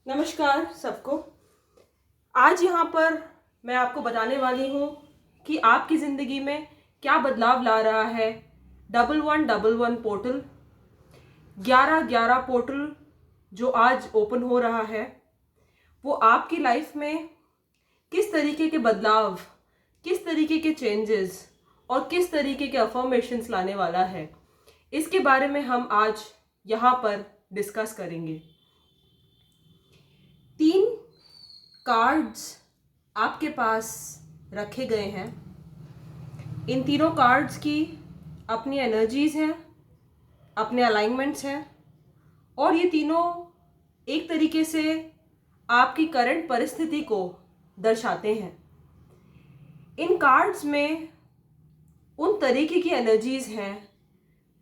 नमस्कार सबको। आज यहाँ पर मैं आपको बताने वाली हूँ कि आपकी ज़िंदगी में क्या बदलाव ला रहा है 1111 पोर्टल। 1111 पोर्टल जो आज ओपन हो रहा है वो आपकी लाइफ में किस तरीके के बदलाव, किस तरीके के चेंजेस और किस तरीके के अफर्मेशंस लाने वाला है, इसके बारे में हम आज यहाँ पर डिस्कस करेंगे। 3 कार्ड्स आपके पास रखे गए हैं। इन तीनों कार्ड्स की अपनी एनर्जीज हैं, अपने अलाइनमेंट्स हैं और ये तीनों एक तरीके से आपकी करंट परिस्थिति को दर्शाते हैं। इन कार्ड्स में उन तरीके की एनर्जीज हैं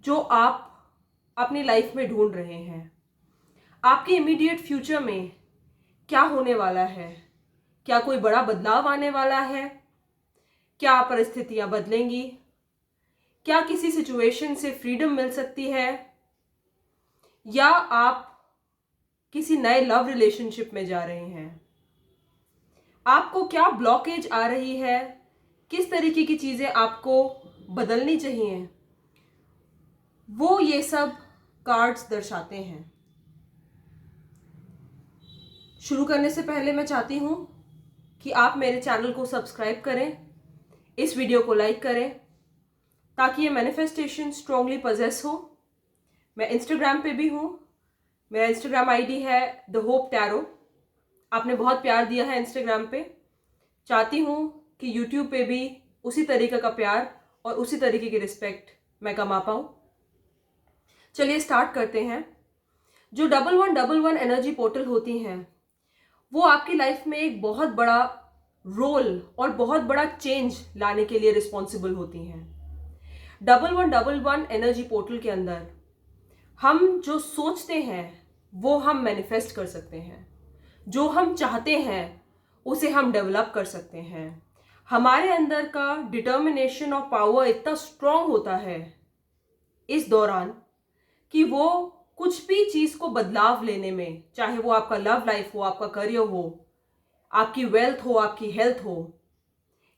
जो आप अपनी लाइफ में ढूंढ रहे हैं। आपके इमीडिएट फ्यूचर में क्या होने वाला है? क्या कोई बड़ा बदलाव आने वाला है? क्या परिस्थितियां बदलेंगी? क्या किसी सिचुएशन से फ्रीडम मिल सकती है? या आप किसी नए लव रिलेशनशिप में जा रहे हैं? आपको क्या ब्लॉकेज आ रही है? किस तरीके की चीजें आपको बदलनी चाहिए? वो ये सब कार्ड्स दर्शाते हैं। शुरू करने से पहले मैं चाहती हूँ कि आप मेरे चैनल को सब्सक्राइब करें, इस वीडियो को लाइक करें ताकि ये मैनिफेस्टेशन स्ट्रांगली पजेस हो। मैं इंस्टाग्राम पे भी हूँ। मेरा इंस्टाग्राम आईडी है द होप टैरो। आपने बहुत प्यार दिया है इंस्टाग्राम पे। चाहती हूँ कि यूट्यूब पे भी उसी तरीके का प्यार और उसी तरीके की रिस्पेक्ट मैं कमा पाऊँ। चलिए स्टार्ट करते हैं। जो 1111 एनर्जी पोर्टल होती हैं वो आपकी लाइफ में एक बहुत बड़ा रोल और बहुत बड़ा चेंज लाने के लिए रिस्पॉन्सिबल होती हैं। 1111 एनर्जी पोर्टल के अंदर हम जो सोचते हैं वो हम मैनिफेस्ट कर सकते हैं। जो हम चाहते हैं उसे हम डेवलप कर सकते हैं। हमारे अंदर का डिटर्मिनेशन और पावर इतना स्ट्रांग होता है इस दौरान कि वो कुछ भी चीज को बदलाव लेने में, चाहे वो आपका लव लाइफ हो, आपका करियर हो, आपकी वेल्थ हो, आपकी हेल्थ हो,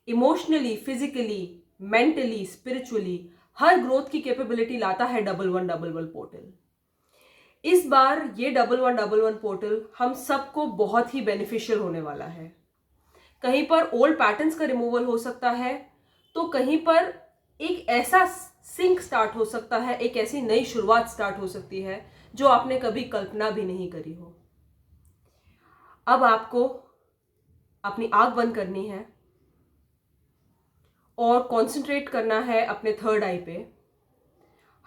इमोशनली, फिजिकली, मेंटली, स्पिरिचुअली, हर ग्रोथ की कैपेबिलिटी लाता है 1111 पोर्टल। इस बार ये 1111 पोर्टल हम सबको बहुत ही बेनिफिशियल होने वाला है। कहीं पर ओल्ड पैटर्न्स का रिमूवल हो सकता है तो कहीं पर एक ऐसा सिंक स्टार्ट हो सकता है, एक ऐसी नई शुरुआत स्टार्ट हो सकती है जो आपने कभी कल्पना भी नहीं करी हो। अब आपको अपनी आंख बंद करनी है और कंसंट्रेट करना है अपने थर्ड आई पे।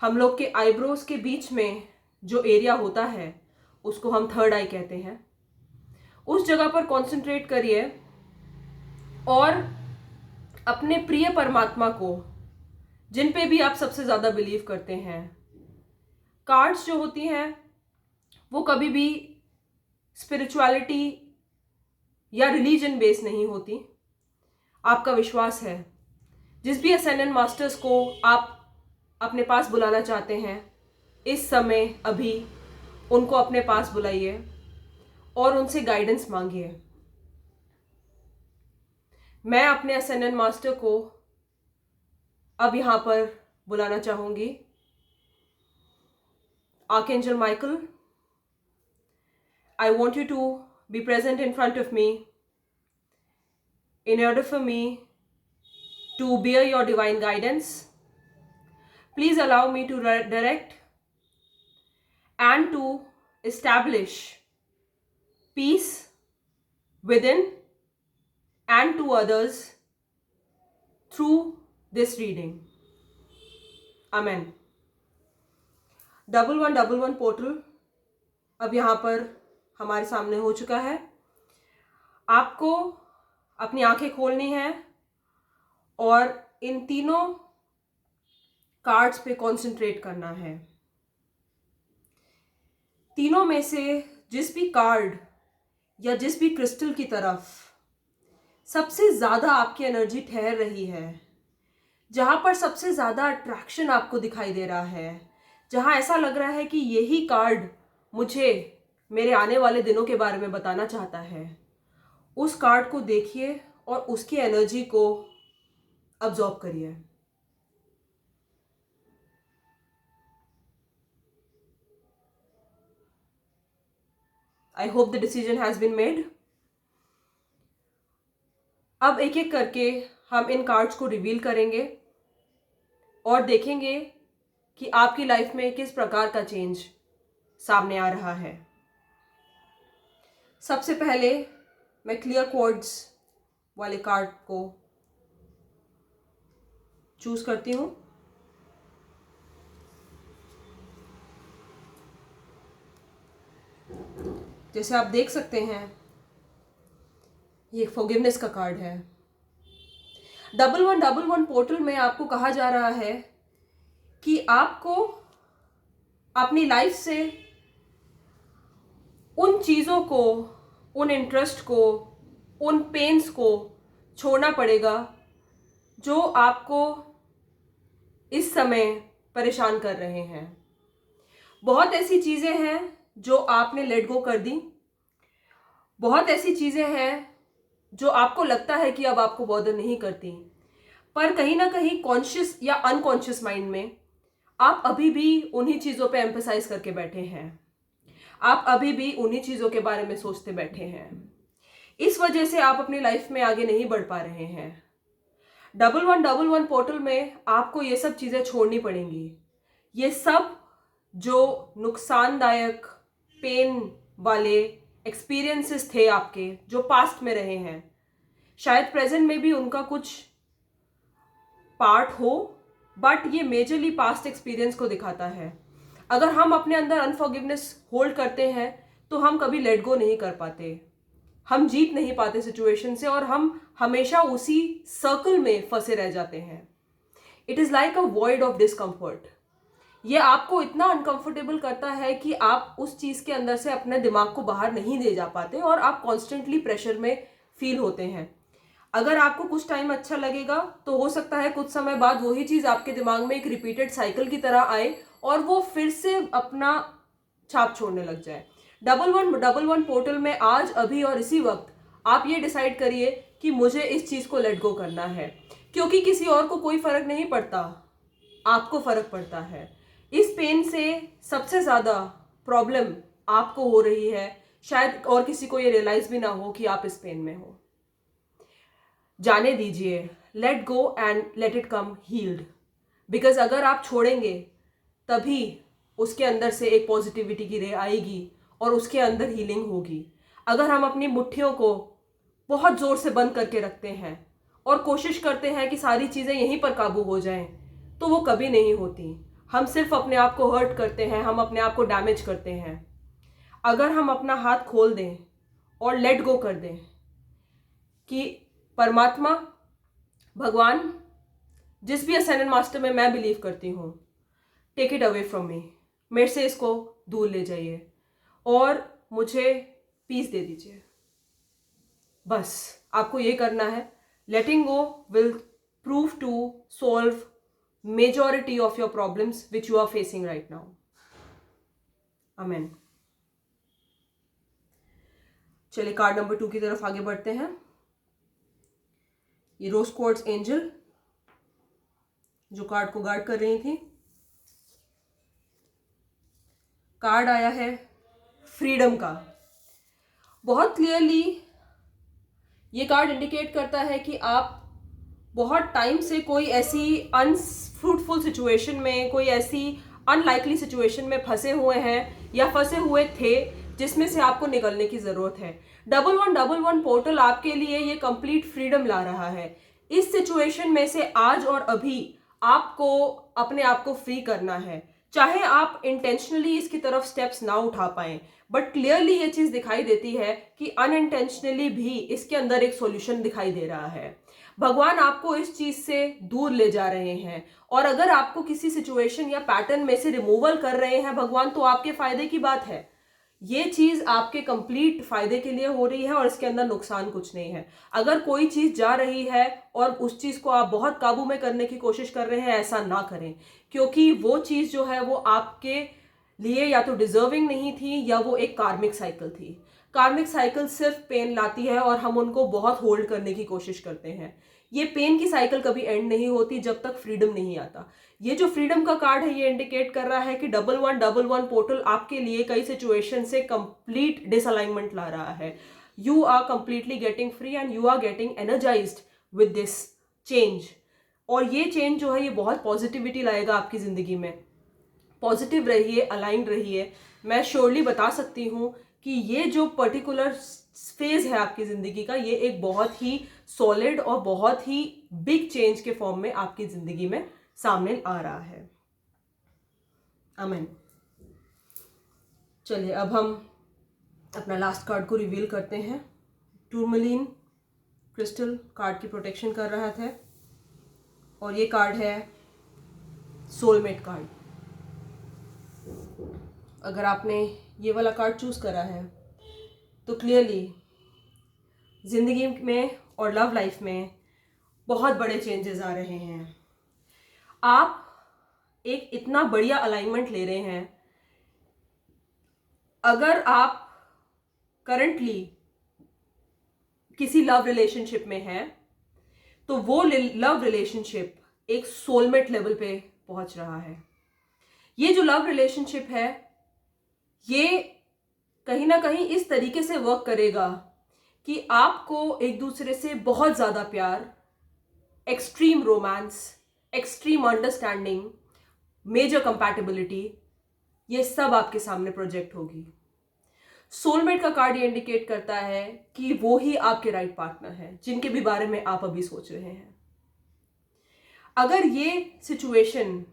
हम लोग के आईब्रोज के बीच में जो एरिया होता है उसको हम थर्ड आई कहते हैं। उस जगह पर कंसंट्रेट करिए और अपने प्रिय परमात्मा को, जिन पे भी आप सबसे ज्यादा बिलीव करते हैं, कार्ड्स जो होती हैं वो कभी भी स्पिरिचुअलिटी या रिलीजन बेस नहीं होती। आपका विश्वास है। जिस भी असेंडेंट मास्टर्स को आप अपने पास बुलाना चाहते हैं इस समय अभी उनको अपने पास बुलाइए और उनसे गाइडेंस मांगिए। मैं अपने असेंडेंट मास्टर को अब यहां पर बुलाना चाहूंगी। Archangel Michael, I want you to be present in front of me in order for me to bear your divine guidance. Please allow me to direct and to establish peace within and to others through this reading. Amen. 1111 portal अब यहाँ पर हमारे सामने हो चुका है। आपको अपनी आंखें खोलनी है और इन तीनों कार्ड्स पे कंसंट्रेट करना है। तीनों में से जिस भी कार्ड या जिस भी क्रिस्टल की तरफ सबसे ज्यादा आपकी एनर्जी ठहर रही है, जहां पर सबसे ज्यादा अट्रैक्शन आपको दिखाई दे रहा है, जहां ऐसा लग रहा है कि यही कार्ड मुझे मेरे आने वाले दिनों के बारे में बताना चाहता है, उस कार्ड को देखिए और उसकी एनर्जी को अब्जॉर्ब करिए। I hope the decision has been made. अब एक एक करके हम इन कार्ड्स को रिवील करेंगे और देखेंगे कि आपकी लाइफ में किस प्रकार का चेंज सामने आ रहा है। सबसे पहले मैं क्लियर क्वार्ट्ज वाले कार्ड को चूज करती हूं। जैसे आप देख सकते हैं, ये फॉरगिवनेस का कार्ड है। 1111 पोर्टल में आपको कहा जा रहा है कि आपको अपनी लाइफ से उन चीज़ों को, उन इंटरेस्ट को, उन पेन्स को छोड़ना पड़ेगा जो आपको इस समय परेशान कर रहे हैं। बहुत ऐसी चीज़ें हैं जो आपने लेट गो कर दी। बहुत ऐसी चीज़ें हैं जो आपको लगता है कि अब आपको बॉदर नहीं करती, पर कहीं ना कहीं कॉन्शियस या अनकॉन्शियस माइंड में आप अभी भी उन्हीं चीज़ों पे एम्फसाइज करके बैठे हैं। आप अभी भी उन्हीं चीज़ों के बारे में सोचते बैठे हैं। इस वजह से आप अपनी लाइफ में आगे नहीं बढ़ पा रहे हैं। 1111 पोर्टल में आपको ये सब चीज़ें छोड़नी पड़ेंगी। ये सब जो नुकसानदायक, पेन वाले एक्सपीरियंसेस थे आपके, जो पास्ट में रहे हैं, शायद प्रेजेंट में भी उनका कुछ पार्ट हो, बट ये मेजरली पास्ट एक्सपीरियंस को दिखाता है। अगर हम अपने अंदर अनफॉरगिवनेस होल्ड करते हैं तो हम कभी लेट गो नहीं कर पाते, हम जीत नहीं पाते सिचुएशन से, और हम हमेशा उसी सर्कल में फंसे रह जाते हैं। It is like a void of discomfort. ये आपको इतना अनकंफर्टेबल करता है कि आप उस चीज़ के अंदर से अपने दिमाग को बाहर नहीं ले जा पाते और आप कॉन्स्टेंटली प्रेशर में फील होते हैं। अगर आपको कुछ टाइम अच्छा लगेगा तो हो सकता है कुछ समय बाद वही चीज़ आपके दिमाग में एक रिपीटेड साइकिल की तरह आए और वो फिर से अपना छाप छोड़ने लग जाए। 1111 पोर्टल में आज, अभी और इसी वक्त आप ये डिसाइड करिए कि मुझे इस चीज़ को लेट गो करना है, क्योंकि किसी और को कोई फर्क नहीं पड़ता, आपको फर्क पड़ता है। इस पेन से सबसे ज़्यादा प्रॉब्लम आपको हो रही है, शायद और किसी को ये रियलाइज भी ना हो कि आप इस पेन में हो। जाने दीजिए, let go and let it come healed. Because अगर आप छोड़ेंगे तभी उसके अंदर से एक पॉजिटिविटी की रे आएगी और उसके अंदर हीलिंग होगी। अगर हम अपनी मुट्ठियों को बहुत ज़ोर से बंद करके रखते हैं और कोशिश करते हैं कि सारी चीज़ें यहीं पर काबू हो जाएं, तो वो कभी नहीं होती। हम सिर्फ अपने आप को हर्ट करते हैं, हम अपने आप को डैमेज करते हैं। अगर हम अपना हाथ खोल दें और लेट गो कर दें कि परमात्मा, भगवान, जिस भी असेंडेंट मास्टर में मैं बिलीव करती हूँ, take it away from me, मेरे से इसको दूर ले जाइए और मुझे पीस दे दीजिए। बस आपको ये करना है। Letting go will prove to solve majority of your problems which you are facing right now. Amen. चलिए कार्ड नंबर 2 की तरफ आगे बढ़ते हैं। ये रोज क्वार्ट्ज एंजल जो कार्ड को गार्ड कर रही थी, कार्ड आया है फ्रीडम का। बहुत क्लियरली ये कार्ड इंडिकेट करता है कि आप बहुत टाइम से कोई ऐसी अनफ्रूटफुल सिचुएशन में, कोई ऐसी अनलाइकली सिचुएशन में फंसे हुए हैं या फंसे हुए थे जिसमें से आपको निकलने की ज़रूरत है। 1111 पोर्टल आपके लिए ये कंप्लीट फ्रीडम ला रहा है। इस सिचुएशन में से आज और अभी आपको अपने आप को फ्री करना है। चाहे आप इंटेंशनली इसकी तरफ स्टेप्स ना उठा पाएं, बट क्लियरली ये चीज़ दिखाई देती है कि अनइंटेंशनली भी इसके अंदर एक सॉल्यूशन दिखाई दे रहा है। भगवान आपको इस चीज से दूर ले जा रहे हैं, और अगर आपको किसी सिचुएशन या पैटर्न में से रिमूवल कर रहे हैं भगवान, तो आपके फायदे की बात है। ये चीज आपके कंप्लीट फायदे के लिए हो रही है और इसके अंदर नुकसान कुछ नहीं है। अगर कोई चीज जा रही है और उस चीज को आप बहुत काबू में करने की कोशिश कर रहे हैं, ऐसा ना करें, क्योंकि वो चीज जो है वो आपके लिए या तो डिजर्विंग नहीं थी या वो एक कार्मिक साइकिल थी। कार्मिक साइकिल सिर्फ पेन लाती है और हम उनको बहुत होल्ड करने की कोशिश करते हैं। ये पेन की साइकिल कभी एंड नहीं होती जब तक फ्रीडम नहीं आता। ये जो फ्रीडम का कार्ड है ये इंडिकेट कर रहा है कि 1111 पोर्टल आपके लिए कई सिचुएशन से कंप्लीट डिसअलाइनमेंट ला रहा है। You are completely getting free and you are getting energized with this change. और ये चेंज जो है ये बहुत पॉजिटिविटी लाएगा आपकी जिंदगी में। पॉजिटिव रहिए, अलाइंड रहिए। मैं श्योरली बता सकती हूँ कि ये जो पर्टिकुलर फेज है आपकी जिंदगी का, ये एक बहुत ही सॉलिड और बहुत ही बिग चेंज के फॉर्म में आपकी जिंदगी में सामने आ रहा है। आमीन। चलिए अब हम अपना लास्ट कार्ड को रिवील करते हैं। टूरमलीन क्रिस्टल कार्ड की प्रोटेक्शन कर रहा था और ये कार्ड है सोलमेट कार्ड। अगर आपने ये वाला कार्ड चूज करा है तो क्लियरली जिंदगी में और लव लाइफ में बहुत बड़े चेंजेस आ रहे हैं। आप एक इतना बढ़िया अलाइनमेंट ले रहे हैं। अगर आप करंटली किसी लव रिलेशनशिप में हैं तो वो लव रिलेशनशिप एक सोलमेट लेवल पे पहुंच रहा है। ये जो लव रिलेशनशिप है ये कहीं ना कहीं इस तरीके से वर्क करेगा कि आपको एक दूसरे से बहुत ज़्यादा प्यार, extreme romance, extreme understanding, major compatibility, ये सब आपके सामने प्रोजेक्ट होगी। सोलमेट का कार्ड ये इंडिकेट करता है कि वो ही आपके राइट पार्टनर है जिनके भी बारे में आप अभी सोच रहे हैं। अगर ये सिचुएशन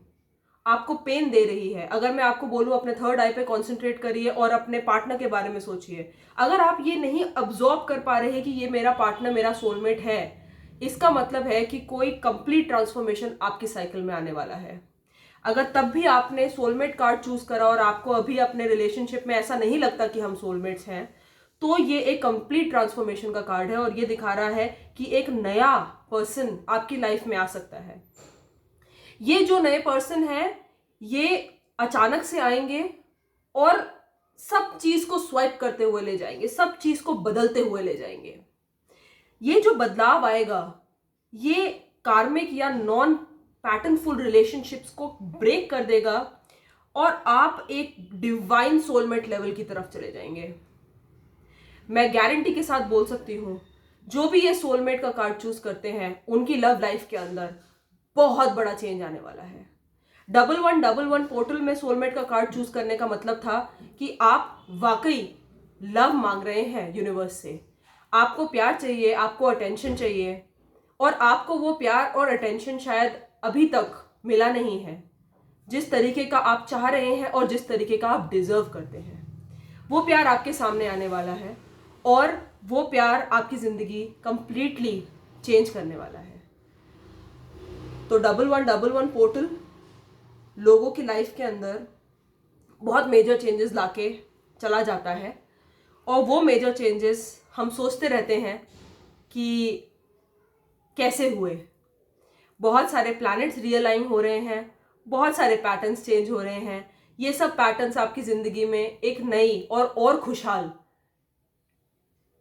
आपको पेन दे रही है, अगर मैं आपको बोलूं अपने थर्ड आई पे कॉन्सेंट्रेट करिए और अपने पार्टनर के बारे में सोचिए, अगर आप ये नहीं अब्जॉर्ब कर पा रहे कि ये मेरा पार्टनर मेरा सोलमेट है, इसका मतलब है कि कोई कंप्लीट ट्रांसफॉर्मेशन आपकी साइकिल में आने वाला है। अगर तब भी आपने सोलमेट कार्ड चूज करा और आपको अभी अपने रिलेशनशिप में ऐसा नहीं लगता कि हम सोलमेट्स हैं, तो ये एक कंप्लीट ट्रांसफॉर्मेशन का कार्ड है और ये दिखा रहा है कि एक नया पर्सन आपकी लाइफ में आ सकता है। ये जो नए पर्सन है ये अचानक से आएंगे और सब चीज को स्वाइप करते हुए ले जाएंगे, सब चीज को बदलते हुए ले जाएंगे। ये जो बदलाव आएगा ये कार्मिक या नॉन पैटर्नफुल रिलेशनशिप्स को ब्रेक कर देगा और आप एक डिवाइन सोलमेट लेवल की तरफ चले जाएंगे। मैं गारंटी के साथ बोल सकती हूं जो भी ये सोलमेट का कार्ड चूज करते हैं उनकी लव लाइफ के अंदर बहुत बड़ा चेंज आने वाला है। 1111 पोर्टल में सोलमेट का कार्ड चूज करने का मतलब था कि आप वाकई लव मांग रहे हैं यूनिवर्स से। आपको प्यार चाहिए, आपको अटेंशन चाहिए और आपको वो प्यार और अटेंशन शायद अभी तक मिला नहीं है जिस तरीके का आप चाह रहे हैं और जिस तरीके का आप डिजर्व करते हैं। वो प्यार आपके सामने आने वाला है और वो प्यार आपकी जिंदगी कंप्लीटली चेंज करने वाला है। तो 1111 पोर्टल लोगों की लाइफ के अंदर बहुत मेजर चेंजेस लाके चला जाता है और वो मेजर चेंजेस हम सोचते रहते हैं कि कैसे हुए। बहुत सारे प्लैनेट्स रियलाइन हो रहे हैं, बहुत सारे पैटर्न्स चेंज हो रहे हैं। ये सब पैटर्न्स आपकी जिंदगी में एक नई और खुशहाल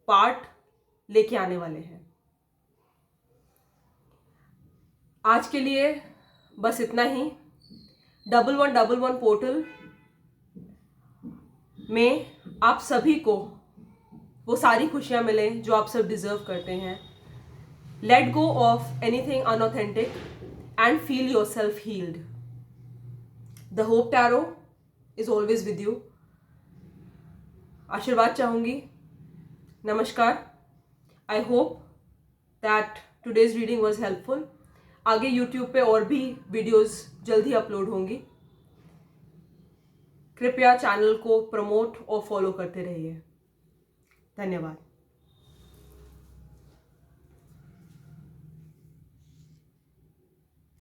पार्ट लेके आने वाले हैं। आज के लिए बस इतना ही। 1111 पोर्टल में आप सभी को वो सारी खुशियां मिले जो आप सब डिजर्व करते हैं। Let go of anything unauthentic and feel yourself healed. The hope tarot is always with you. आशीर्वाद चाहूंगी। नमस्कार। I hope that today's reading was helpful. आगे YouTube पे और भी वीडियोस जल्द ही अपलोड होंगी। कृपया चैनल को प्रमोट और फॉलो करते रहिए। धन्यवाद।